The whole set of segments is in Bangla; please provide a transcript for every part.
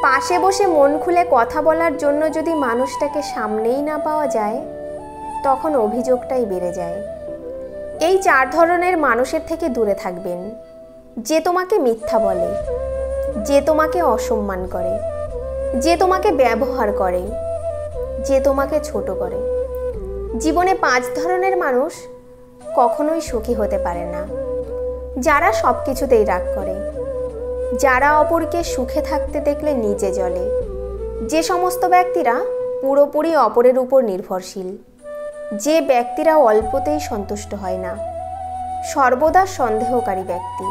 পাশে বসে মন খুলে কথা বলার জন্য যদি মানুষটাকে সামনেই না পাওয়া যায়, তখন অভিযোগটাই বেড়ে যায়। এই 4 ধরনের মানুষের থেকে দূরে থাকবেন। যে তোমাকে মিথ্যা বলে, যে তোমাকে অসম্মান করে, যে তোমাকে ব্যবহার করে, যে তোমাকে ছোট করে। জীবনে 5 ধরনের মানুষ কখনোই সুখী হতে পারে না। যারা সব কিছুতেই রাগ করে, যারা অপরকে সুখে থাকতে দেখলে নিজে জ্বলে, যে সমস্ত ব্যক্তিরা পুরোপুরি অপরের উপর নির্ভরশীল, যে ব্যক্তিরা অল্পতেই সন্তুষ্ট হয় না, সর্বদা সন্দেহকারী ব্যক্তি।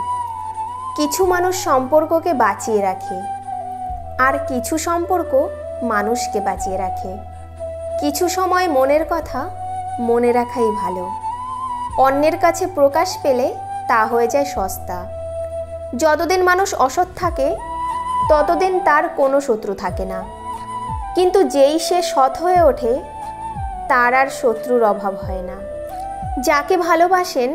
কিছু মানুষ সম্পর্ককে বাঁচিয়ে রাখে, আর কিছু সম্পর্ক মানুষকে বাঁচিয়ে রাখে। কিছু সময় মনের কথা মনে রাখাই ভালো। অন্যের কাছে প্রকাশ পেলে তা হয়ে যায় সস্তা। যতদিন মানুষ অসৎ থাকে ততদিন তার কোনো শত্রু থাকে না, কিন্তু যেই সে সৎ হয়ে ওঠে তার আর শত্রুর অভাব হয় না। যাকে ভালোবাসেন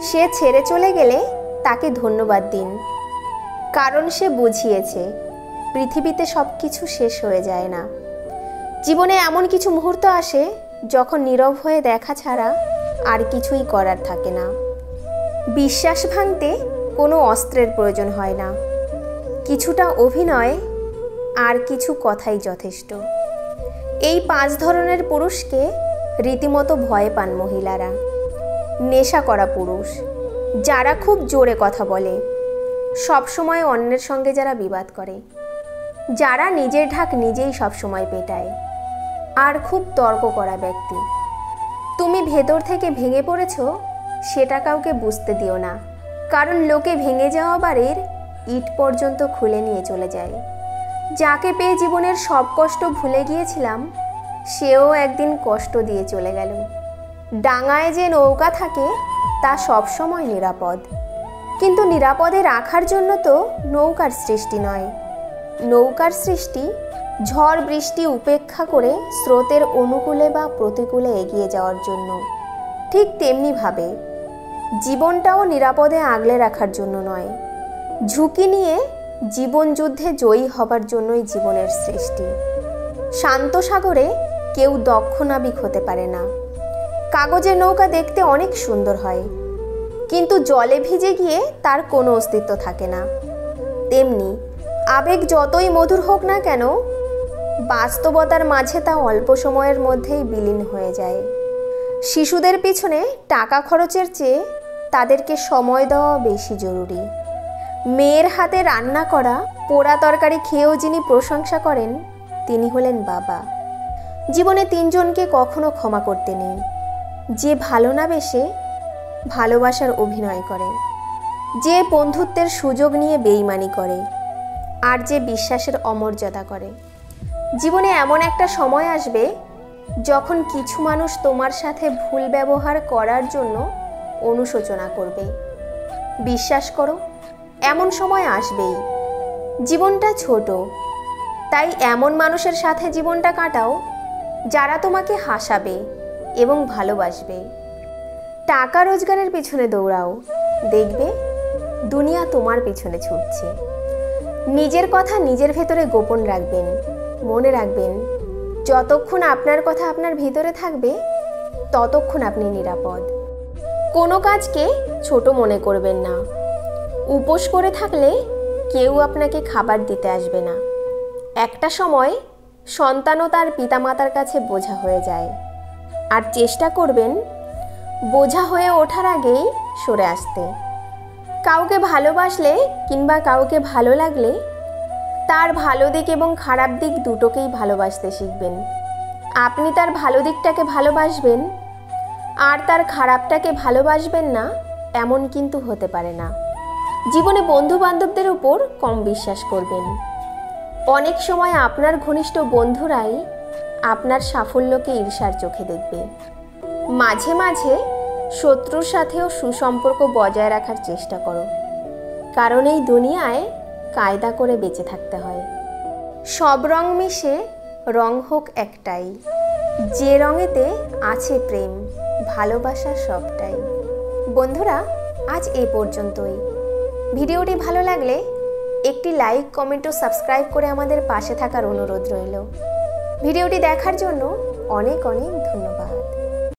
সে ছেড়ে চলে গেলে তাকে ধন্যবাদ দিন, কারণ সে বুঝিয়েছে পৃথিবীতে সব কিছু শেষ হয়ে যায় না। জীবনে এমন কিছু মুহূর্ত আসে যখন নীরব হয়ে দেখা ছাড়া আর কিছুই করার থাকে না। বিশ্বাস ভাঙতে কোনো অস্ত্রের প্রয়োজন হয় না। কিছুটা অভিনয় আর কিছু কথাই যথেষ্ট। এই 5 ধরনের পুরুষকে রীতিমতো ভয় পান মহিলারা। নেশা করা পুরুষ, যারা খুব জোরে কথা বলে, সবসময় অন্যের সঙ্গে যারা বিবাদ করে, যারা নিজের ঢাক নিজেই সবসময় পেটায়, আর খুব তর্ক করা ব্যক্তি। তুমি ভেতর থেকে ভেঙে পড়েছ সেটা কাউকে বুঝতে দিও না, কারণ লোকে ভেঙে যাওয়া বাড়ির ইট পর্যন্ত খুলে নিয়ে চলে যায়। যাকে পেয়ে জীবনের সব কষ্ট ভুলে গিয়েছিলাম, সেও একদিন কষ্ট দিয়ে চলে গেল। ডাঙায় যে নৌকা থাকে তা সবসময় নিরাপদ, কিন্তু নিরাপদে রাখার জন্য তো নৌকার সৃষ্টি নয়। নৌকার সৃষ্টি ঝড় বৃষ্টি উপেক্ষা করে স্রোতের অনুকূলে বা প্রতিকূলে এগিয়ে যাওয়ার জন্য। ঠিক তেমনিভাবে জীবনটাও নিরাপদে আগলে রাখার জন্য নয়, ঝুঁকি নিয়ে জীবন যুদ্ধে জয়ী হবার জন্যই জীবনের সৃষ্টি। শান্ত সাগরে কেউ দক্ষ নাবিক হতে পারে না। কাগজের নৌকা দেখতে অনেক সুন্দর হয়, কিন্তু জলে ভিজে গিয়ে তার কোনো অস্তিত্ব থাকে না। তেমনি আবেগ যতই মধুর হোক না কেন, বাস্তবতার মাঝে তা অল্প সময়ের মধ্যেই বিলীন হয়ে যায়। শিশুদের পিছনে টাকা খরচের চেয়ে তাদেরকে সময় দেওয়া বেশি জরুরি। মেয়ের হাতে রান্না করা পোড়া তরকারি খেয়েও যিনি প্রশংসা করেন তিনি হলেন বাবা। জীবনে 3 জনকে কখনো ক্ষমা করতে নেই: যে ভালো না বেশে ভালোবাসার অভিনয় করে, যে বন্ধুত্বের সুযোগ নিয়ে বেইমানি করে, আর যে বিশ্বাসের অমর্যাদা করে। জীবনে এমন একটা সময় আসবে যখন কিছু মানুষ তোমার সাথে ভুল ব্যবহার করার জন্য অনুশোচনা করবে। বিশ্বাস করো, এমন সময় আসবেই। জীবনটা ছোট, তাই এমন মানুষের সাথে জীবনটা কাটাও যারা তোমাকে হাসাবে এবং ভালোবাসবে। টাকা রোজগারের পিছনে দৌড়াও, দেখবে দুনিয়া তোমার পিছনে ছুটছে। নিজের কথা নিজের ভেতরে গোপন রাখবেন। মনে রাখবেন, যতক্ষণ আপনার কথা আপনার ভিতরে থাকবে ততক্ষণ আপনি নিরাপদ। কোনো কাজকে ছোট মনে করবেন না। উপোস করে থাকলে কেউ আপনাকে খাবার দিতে আসবে না। একটা সময় সন্তানও তার পিতামাতার কাছে বোঝা হয়ে যায়, আর চেষ্টা করবেন বোঝা হয়ে ওঠার আগেই সরে আসতে। কাউকে ভালোবাসলে কিংবা কাউকে ভালো লাগলে তার ভালো দিক এবং খারাপ দিক দুটোকেই ভালোবাসতে শিখবেন। আপনি তার ভালো দিকটাকে ভালোবাসবেন আর তার খারাপটাকে ভালোবাসবেন না, এমন কিন্তু হতে পারে না। জীবনে বন্ধু বান্ধবদের উপর কম বিশ্বাস করবেন। অনেক সময় আপনার ঘনিষ্ঠ বন্ধুরাই আপনার সাফল্যকে ঈর্ষার চোখে দেখবে। মাঝে মাঝে শত্রুর সাথেও সুসম্পর্ক বজায় রাখার চেষ্টা করো, কারণ এই দুনিয়ায় কায়দা করে বেঁচে থাকতে হয়। সব রং মিশে রং হোক একটাই, যে রঙেতে আছে প্রেম ভালোবাসা সবটাই। বন্ধুরা, আজ এই পর্যন্তই। ভিডিওটি ভালো লাগলে একটি লাইক, কমেন্ট ও সাবস্ক্রাইব করে আমাদের পাশে থাকার অনুরোধ রইল। ভিডিওটি দেখার জন্য অনেক অনেক ধন্যবাদ।